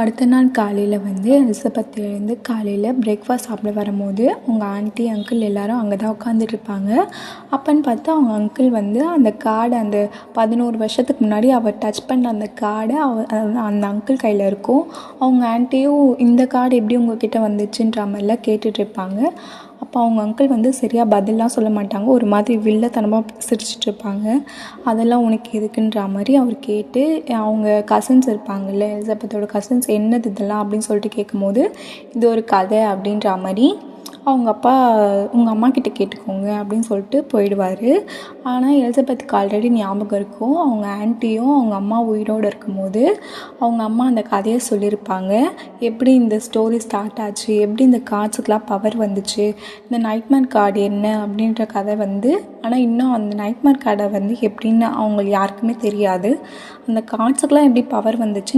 அடுத்த நாள் காலையில் எலிசபெத் எழுந்து காலையில் பிரேக்ஃபாஸ்ட் சாப்பிட வரும்போது அவங்க ஆண்ட்டி அங்கிள் எல்லோரும் அங்கே தான் உட்காந்துட்ருப்பாங்க. அப்போன்னு பார்த்தா அவங்க அங்கிள் அந்த கார்டு, அந்த 11 வருஷத்துக்கு முன்னாடி அவர் டச் பண்ண அந்த கார்டு அந்த அங்கிள் கையில் இருக்கும். அவங்க ஆண்ட்டியும் இந்த கார்டு எப்படி உங்ககிட்ட வந்துச்சுன்ற மாதிரிலாம் கேட்டுட்ருப்பாங்க. அப்போ அவங்க அங்கிள் சரியாக பதிலெலாம் சொல்ல மாட்டாங்க. ஒரு மாதிரி வில்லத்தனமாக சிரிச்சிட்ருப்பாங்க. அதெல்லாம் உனக்கு எதுக்குன்ற மாதிரி அவர் கேட்டு, அவங்க கசின்ஸ் இருப்பாங்கள்ல, எலிசபெத்தோட கசின்ஸ் என்னது இதெல்லாம் அப்படின்னு சொல்லிட்டு கேட்கும்போது, இது ஒரு கதை அப்படின்ற மாதிரி அவங்க அப்பா உங்கள் அம்மா கிட்டே கேட்டுக்கோங்க அப்படின்னு சொல்லிட்டு போயிடுவார். ஆனால் எலிசபெத்துக்கு ஆல்ரெடி ஞாபகம் இருக்கும், அவங்க ஆன்ட்டியும் அவங்க அம்மா உயிரோடு இருக்கும்போது அவங்க அம்மா அந்த கதையை சொல்லியிருப்பாங்க. எப்படி இந்த ஸ்டோரி ஸ்டார்ட் ஆச்சு, எப்படி இந்த கார்ட்ஸுக்கெலாம் பவர் வந்துச்சு, இந்த நைட்மேர் கார்டு என்ன அப்படின்ற கதை ஆனால் இன்னும் அந்த நைட்மேர் கார்டை எப்படின்னு அவங்களுக்கு யாருக்குமே தெரியாது. அந்த கார்ட்ஸுக்கெலாம் எப்படி பவர் வந்துச்சு